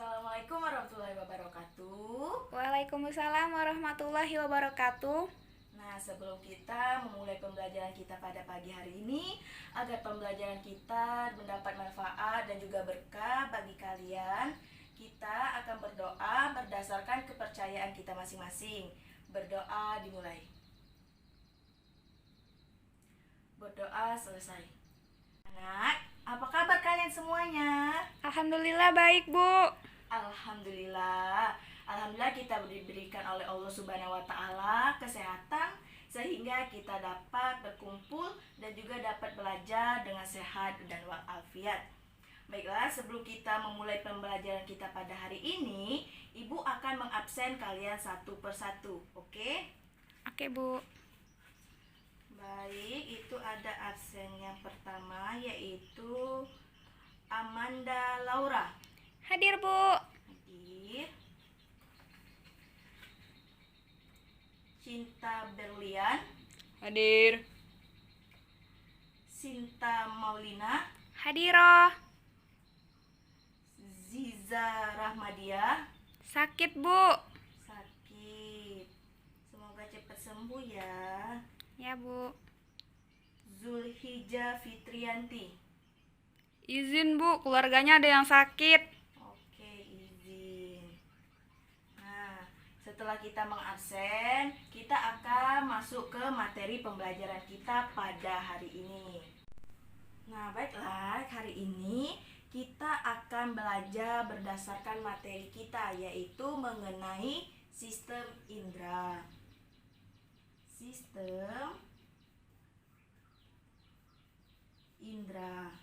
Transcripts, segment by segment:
Assalamualaikum warahmatullahi wabarakatuh. Waalaikumsalam warahmatullahi wabarakatuh. Nah, sebelum kita memulai pembelajaran kita pada pagi hari ini, agar pembelajaran kita mendapat manfaat dan juga berkah bagi kalian, kita akan berdoa berdasarkan kepercayaan kita masing-masing. Berdoa dimulai. Berdoa selesai. Anak, apa kabar kalian semuanya? Alhamdulillah baik, Bu. Alhamdulillah kita diberikan oleh Allah Subhanahu wa taala kesehatan sehingga kita dapat berkumpul dan juga dapat belajar dengan sehat dan walafiat. Baiklah, sebelum kita memulai pembelajaran kita pada hari ini, Ibu akan mengabsen kalian satu persatu. Oke? Oke, Bu. Baik, itu ada absen yang pertama yaitu Amanda Laura. Hadir, Bu. Hadir. Cinta Berlian. Hadir. Sinta Maulina. Hadiroh. Ziza Rahmadia. Sakit, Bu. Sakit. Semoga cepat sembuh ya. Ya, Bu. Zulhijjah Fitrianti. Izin, Bu, keluarganya ada yang sakit. Oke, izin. Nah, setelah kita mengabsen, kita akan masuk ke materi pembelajaran kita pada hari ini. Nah, baiklah, hari ini kita akan belajar berdasarkan materi kita, yaitu mengenai sistem indera. Sistem indera.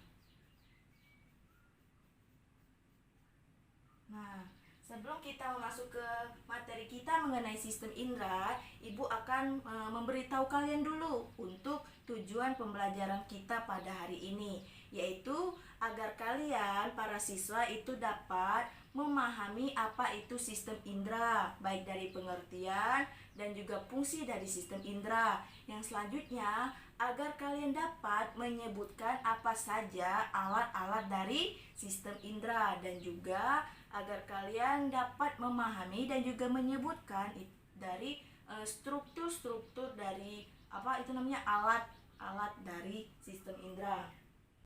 Nah, sebelum kita masuk ke materi kita mengenai sistem indera, Ibu akan memberitahu kalian dulu untuk tujuan pembelajaran kita pada hari ini, yaitu agar kalian para siswa itu dapat memahami apa itu sistem indera, baik dari pengertian dan juga fungsi dari sistem indera. Yang selanjutnya, agar kalian dapat menyebutkan apa saja alat-alat dari sistem indera dan juga agar kalian dapat memahami dan juga menyebutkan dari struktur-struktur dari alat-alat dari sistem indera.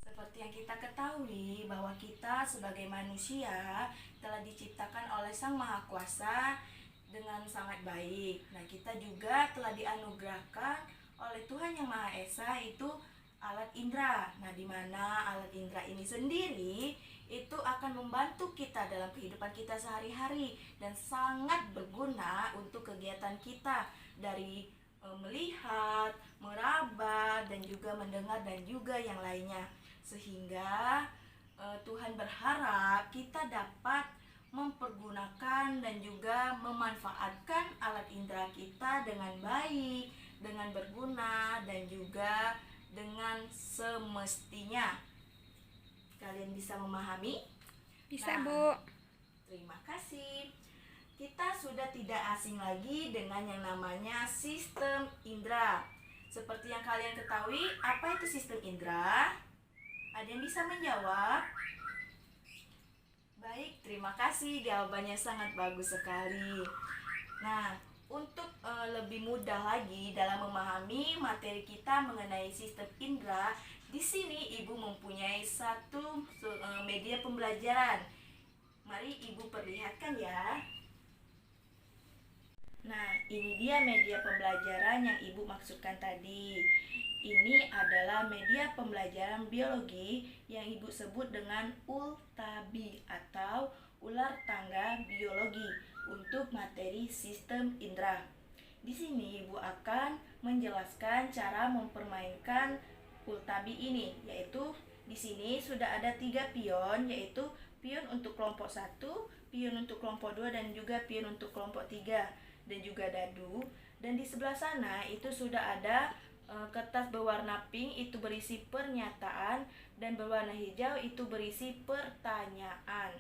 Seperti yang kita ketahui bahwa kita sebagai manusia telah diciptakan oleh Sang Maha Kuasa dengan sangat baik. Nah, kita juga telah dianugerahkan oleh Tuhan Yang Maha Esa itu alat indera. Nah, di mana alat indera ini sendiri itu akan membantu kita dalam kehidupan kita sehari-hari dan sangat berguna untuk kegiatan kita dari melihat, meraba, dan juga mendengar dan juga yang lainnya. Sehingga Tuhan berharap kita dapat mempergunakan dan juga memanfaatkan alat indera kita dengan baik, dengan berguna dan juga dengan semestinya. Kalian bisa memahami? Bisa, Nah, Bu. terima kasih. Kita sudah tidak asing lagi dengan yang namanya sistem indera. Seperti yang kalian ketahui, apa itu sistem indera? Ada yang bisa menjawab? Baik, terima kasih. Jawabannya sangat bagus sekali. Nah, untuk lebih mudah lagi dalam memahami materi kita mengenai sistem indera, di sini Ibu mempunyai satu media pembelajaran. Mari Ibu perlihatkan ya. Nah, ini dia media pembelajaran yang Ibu maksudkan tadi. Ini adalah media pembelajaran biologi yang Ibu sebut dengan ULTABI atau ular tangga biologi untuk materi sistem indera. Di sini Ibu akan menjelaskan cara mempermainkan ULTABI ini, yaitu di sini sudah ada 3 pion, yaitu pion untuk kelompok 1, pion untuk kelompok 2 dan juga pion untuk kelompok 3 dan juga dadu. Dan di sebelah sana itu sudah ada kertas berwarna pink itu berisi pernyataan dan berwarna hijau itu berisi pertanyaan.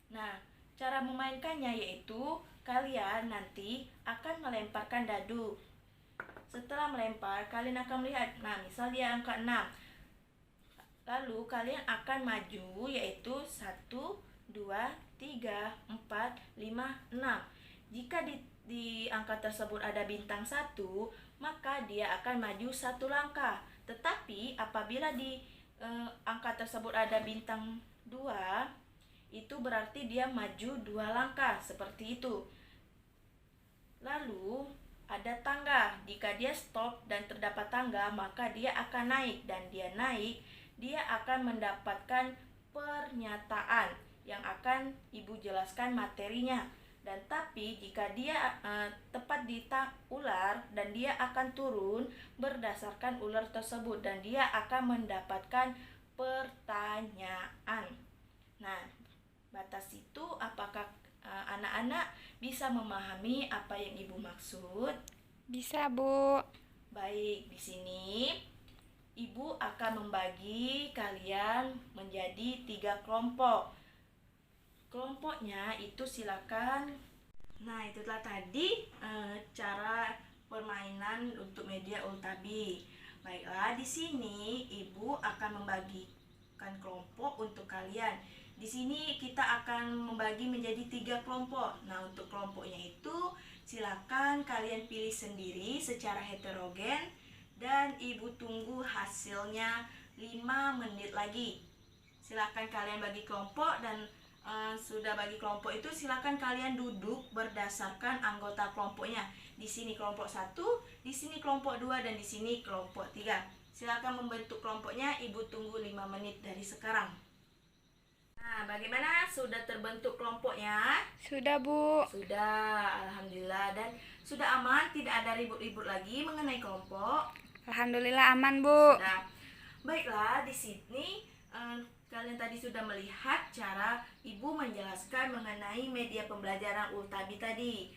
Nah, cara memainkannya yaitu kalian nanti akan melemparkan dadu. Setelah melempar, kalian akan melihat, nah misal dia angka 6. Lalu kalian akan maju yaitu 1, 2, 3, 4, 5, 6. Jika di angka tersebut ada bintang 1, maka dia akan maju 1 langkah. Tetapi apabila di angka tersebut ada bintang 2, itu berarti dia maju 2 langkah, seperti itu. Lalu ada tangga. Jika dia stop dan terdapat tangga, maka dia akan naik, dan dia naik, dia akan mendapatkan pernyataan yang akan Ibu jelaskan materinya. Dan tapi jika dia tepat di ular, dan dia akan turun berdasarkan ular tersebut, dan dia akan mendapatkan pertanyaan. Nah, batas itu apakah anak-anak bisa memahami apa yang Ibu maksud? Bisa, Bu. Baik, di sini Ibu akan membagi kalian menjadi 3 kelompok. Kelompoknya itu silakan. Nah, itulah tadi cara permainan untuk media ultabi. Baiklah, di sini Ibu akan membagikan kelompok untuk kalian. Di sini kita akan membagi menjadi 3 kelompok. Nah, untuk kelompoknya itu silakan kalian pilih sendiri secara heterogen, dan Ibu tunggu hasilnya 5 menit lagi. Silakan kalian bagi kelompok, dan sudah bagi kelompok itu silakan kalian duduk berdasarkan anggota kelompoknya. Di sini kelompok 1, di sini kelompok 2, dan di sini kelompok 3. Silakan membentuk kelompoknya. Ibu tunggu 5 menit dari sekarang. Nah, bagaimana? Sudah terbentuk kelompoknya? Sudah, Bu. Sudah, alhamdulillah. Dan sudah aman, tidak ada ribut-ribut lagi mengenai kelompok. Alhamdulillah aman, Bu. Sudah. Baiklah, di sini kalian tadi sudah melihat cara Ibu menjelaskan mengenai media pembelajaran ultabi tadi.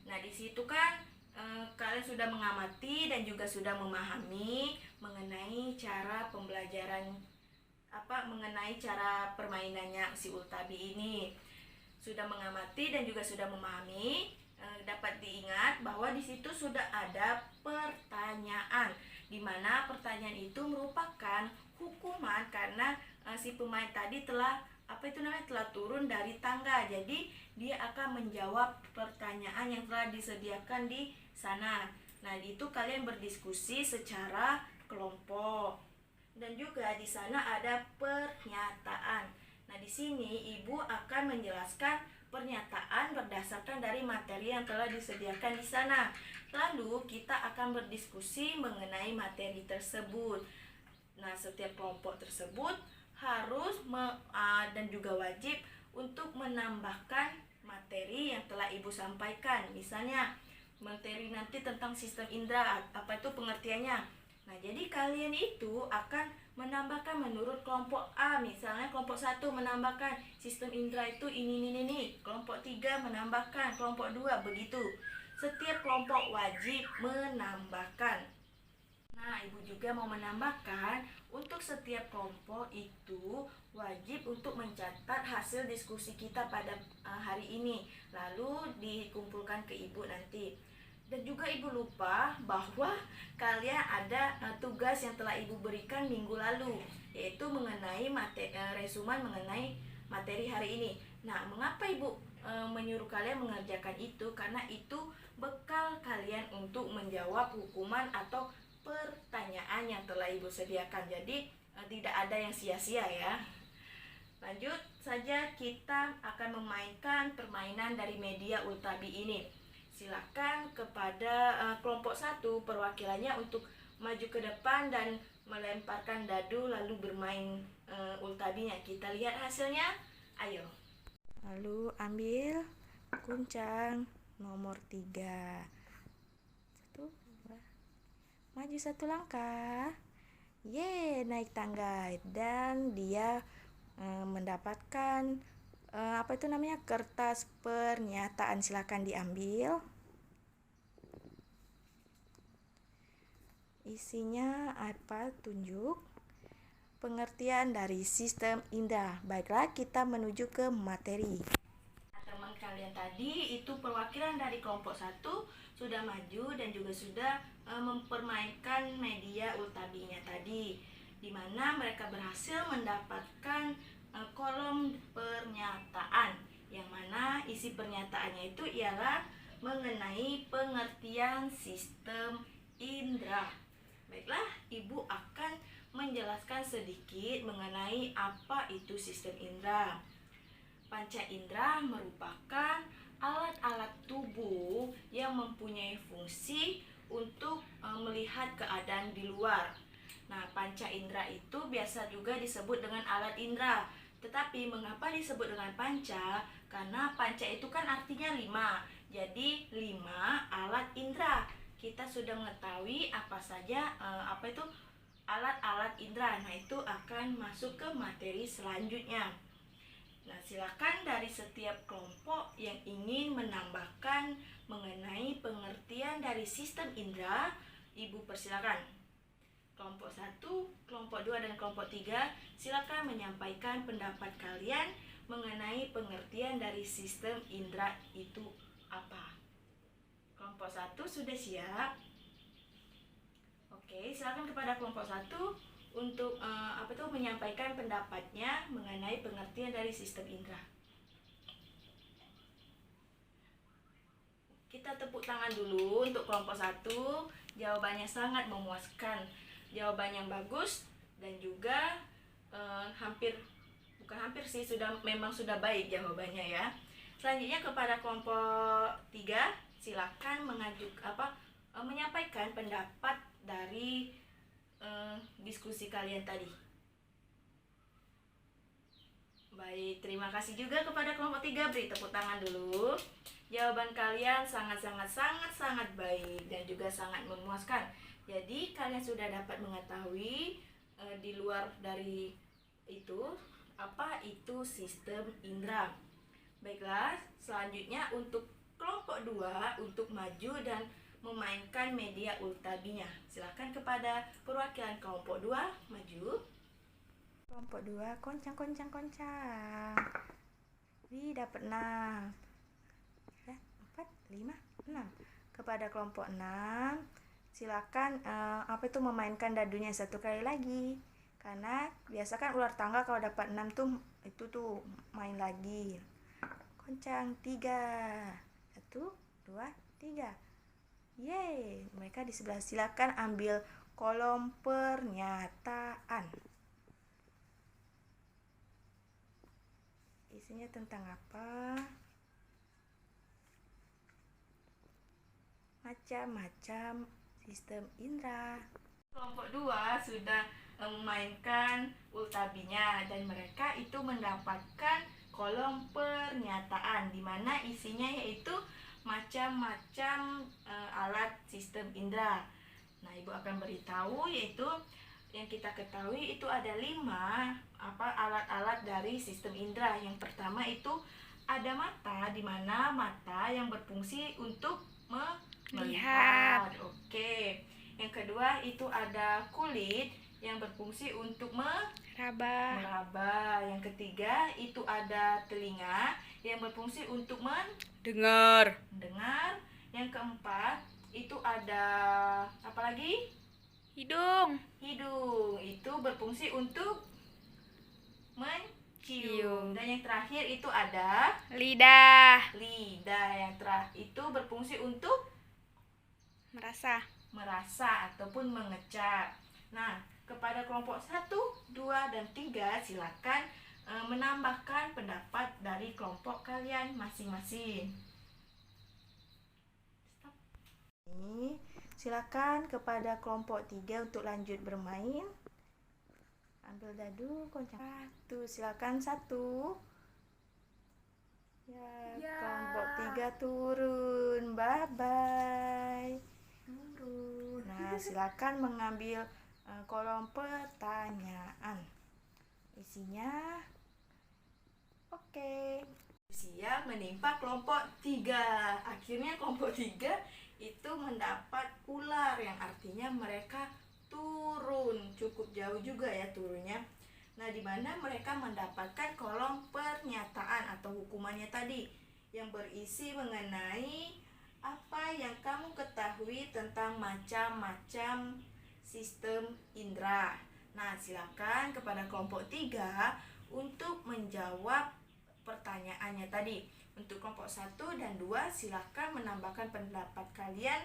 Nah, di situ kan kalian sudah mengamati dan juga sudah memahami mengenai cara pembelajaran mengenai cara permainannya si ultabi ini. Sudah mengamati dan juga sudah memahami. Dapat diingat bahwa di situ sudah ada pertanyaan, di mana pertanyaan itu merupakan hukuman karena si pemain tadi telah telah turun dari tangga. Jadi dia akan menjawab pertanyaan yang telah disediakan di sana. Nah, itu kalian berdiskusi secara kelompok. Dan juga di sana ada pernyataan. Nah, di sini Ibu akan menjelaskan pernyataan berdasarkan dari materi yang telah disediakan di sana. Lalu kita akan berdiskusi mengenai materi tersebut. Nah, setiap kelompok tersebut harus dan juga wajib untuk menambahkan materi yang telah Ibu sampaikan. Misalnya materi nanti tentang sistem indera, apa itu pengertiannya. Nah, jadi kalian itu akan menambahkan menurut kelompok A. Misalnya kelompok 1 menambahkan sistem indera itu ini. Kelompok 3 menambahkan, kelompok 2 begitu. Setiap kelompok wajib menambahkan. Nah, Ibu juga mau menambahkan untuk setiap kelompok itu wajib untuk mencatat hasil diskusi kita pada hari ini, lalu dikumpulkan ke Ibu nanti. Dan juga Ibu lupa bahwa kalian ada tugas yang telah Ibu berikan minggu lalu, yaitu mengenai resumen mengenai materi hari ini. Nah, mengapa Ibu menyuruh kalian mengerjakan itu? Karena itu bekal kalian untuk menjawab hukuman atau pertanyaan yang telah Ibu sediakan. Jadi tidak ada yang sia-sia ya. Lanjut saja, kita akan memainkan permainan dari media ultabi ini. Silakan kepada kelompok 1 perwakilannya untuk maju ke depan dan melemparkan dadu lalu bermain ultabinya. Kita lihat hasilnya. Ayo. Lalu ambil kuncang nomor 3. 1, 2. Maju 1 langkah. Naik tangga dan dia mendapatkan kertas pernyataan. Silakan diambil. Isinya apa? Tunjuk pengertian dari sistem indera. Baiklah, kita menuju ke materi. Teman kalian tadi itu perwakilan dari kelompok 1 sudah maju dan juga sudah mempermainkan media ultabinya tadi, di mana mereka berhasil mendapatkan kolom pernyataan, yang mana isi pernyataannya itu ialah mengenai pengertian sistem indera. Baiklah, Ibu akan menjelaskan sedikit mengenai apa itu sistem indera. Panca indera merupakan alat-alat tubuh yang mempunyai fungsi untuk melihat keadaan di luar. Nah, panca indera itu biasa juga disebut dengan alat indera. Tetapi mengapa disebut dengan panca? Karena panca itu kan artinya 5. Jadi 5 alat indera. Kita sudah mengetahui apa saja itu alat-alat indera. Nah, itu akan masuk ke materi selanjutnya. Nah, silakan dari setiap kelompok yang ingin menambahkan mengenai pengertian dari sistem indera, Ibu persilakan. Kelompok 1, kelompok 2, dan kelompok 3, silakan menyampaikan pendapat kalian mengenai pengertian dari sistem indera itu apa. Kelompok 1 sudah siap? Oke, silakan kepada kelompok 1 untuk menyampaikan pendapatnya mengenai pengertian dari sistem indera. Kita tepuk tangan dulu untuk kelompok 1. Jawabannya sangat memuaskan. Jawaban yang bagus dan juga memang sudah baik jawabannya ya. Selanjutnya kepada kelompok 3, silakan menyampaikan pendapat dari diskusi kalian tadi. Baik, terima kasih juga kepada kelompok 3. Beri tepuk tangan dulu. Jawaban kalian sangat baik dan juga sangat memuaskan. Jadi kalian sudah dapat mengetahui di luar dari itu apa itu sistem indera. Baiklah, selanjutnya untuk kelompok 2 untuk maju dan memainkan media ultabinya. Silakan kepada perwakilan kelompok 2 maju. Kelompok 2 koncang. Wih, dapat 6. 4, 5, 6. Kepada kelompok 6, silakan memainkan dadunya satu kali lagi. Karena biasa kan ular tangga kalau dapat 6 tuh main lagi. Koncang 3. 1, 2, 3. Yeay, mereka di sebelah. Silakan ambil kolom pernyataan. Isinya tentang apa? Macam-macam sistem indera. Kelompok 2 sudah memainkan ultabinya dan mereka itu mendapatkan kolom pernyataan di mana isinya yaitu macam-macam alat sistem indera. Nah, Ibu akan beritahu yaitu yang kita ketahui itu ada 5 alat-alat dari sistem indera. Yang pertama itu ada mata, di mana mata yang berfungsi untuk melihat. Oke. Yang kedua itu ada kulit yang berfungsi untuk meraba. Yang ketiga itu ada telinga yang berfungsi untuk mendengar. Yang keempat itu ada apa lagi? Hidung itu berfungsi untuk mencium. Dan yang terakhir itu ada lidah yang itu berfungsi untuk merasa ataupun mengecap. Nah, kepada kelompok 1, 2, dan 3 silakan menambahkan pendapat dari kelompok kalian masing-masing. Silakan kepada kelompok 3 untuk lanjut bermain. Ambil dadu, koncang. Silakan 1. Kelompok 3 turun. Bye-bye. Nah, silakan mengambil kolom pertanyaan. Isinya oke. Siap menimpa kelompok 3. Akhirnya kelompok 3 itu mendapat ular, yang artinya mereka turun cukup jauh juga ya turunnya. Nah, di mana mereka mendapatkan kolom pernyataan atau hukumannya tadi yang berisi mengenai apa yang kamu ketahui tentang macam-macam sistem indera. Nah, silakan kepada kelompok 3 untuk menjawab pertanyaannya tadi. Untuk kelompok 1 dan 2 silakan menambahkan pendapat kalian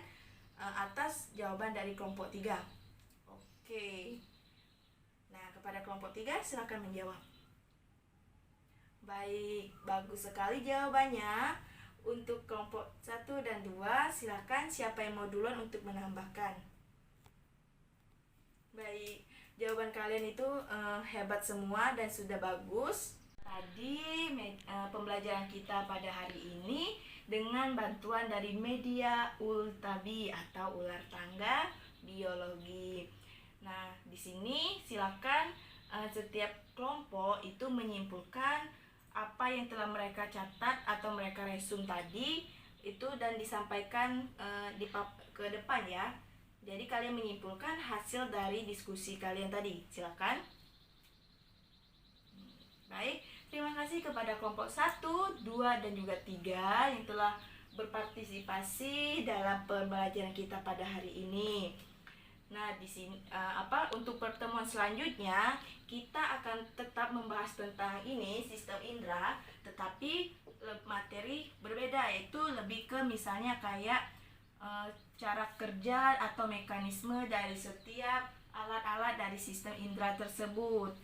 atas jawaban dari kelompok 3. Oke. Nah, kepada kelompok 3 silakan menjawab. Baik, bagus sekali jawabannya. Untuk kelompok 1 dan 2 silakan siapa yang mau duluan untuk menambahkan. Baik, jawaban kalian itu hebat semua dan sudah bagus. Tadi pembelajaran kita pada hari ini dengan bantuan dari media ultabi atau ular tangga biologi. Nah, di sini silakan setiap kelompok itu menyimpulkan apa yang telah mereka catat atau mereka resum tadi itu dan disampaikan ke depan ya. Jadi kalian menyimpulkan hasil dari diskusi kalian tadi. Silakan. Baik, terima kasih kepada kelompok 1, 2, dan juga 3 yang telah berpartisipasi dalam pembelajaran kita pada hari ini. Nah, di sini untuk pertemuan selanjutnya kita akan tetap membahas tentang ini sistem indera, tetapi materi berbeda, yaitu lebih ke misalnya kayak cara kerja atau mekanisme dari setiap alat-alat dari sistem indera tersebut.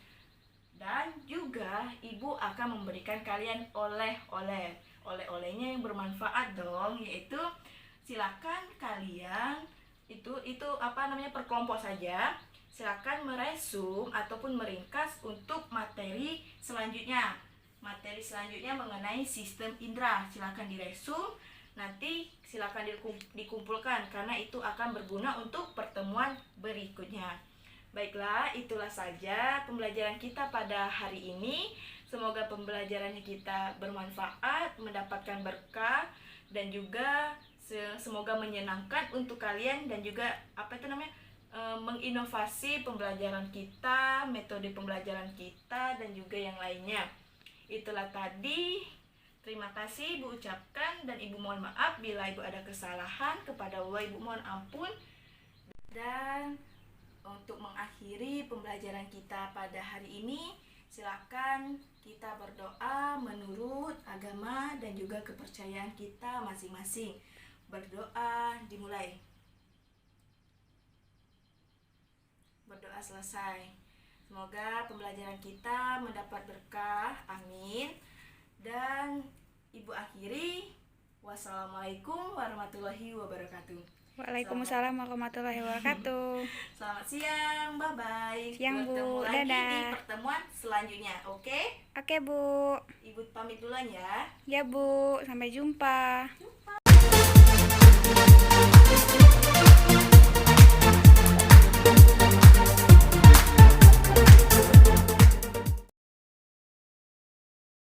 Dan juga ibu akan memberikan kalian oleh-olehnya yang bermanfaat dong, yaitu silakan kalian itu per kelompok saja. Silakan meresum ataupun meringkas untuk materi selanjutnya. Materi selanjutnya mengenai sistem indera. Silakan diresum, nanti silakan dikumpulkan karena itu akan berguna untuk pertemuan berikutnya. Baiklah, itulah saja pembelajaran kita pada hari ini. Semoga pembelajaran kita bermanfaat, mendapatkan berkah, dan juga semoga menyenangkan untuk kalian dan juga menginovasi pembelajaran kita, metode pembelajaran kita, dan juga yang lainnya. Itulah tadi. Terima kasih Ibu ucapkan dan Ibu mohon maaf bila Ibu ada kesalahan. Kepada Allah Ibu mohon ampun. Dan untuk mengakhiri pembelajaran kita pada hari ini, silakan kita berdoa menurut agama dan juga kepercayaan kita masing-masing. Berdoa dimulai. Berdoa selesai. Semoga pembelajaran kita mendapat berkah. Amin. Dan Ibu akhiri. Wassalamualaikum warahmatullahi wabarakatuh. Waalaikumsalam warahmatullahi wabarakatuh. Selamat siang, bye-bye. Siang, Bu. Bertemu lagi Dadah. di pertemuan selanjutnya, oke? Oke, Bu. Ibu pamit duluan ya. Ya, Bu. Sampai jumpa. Jumpa.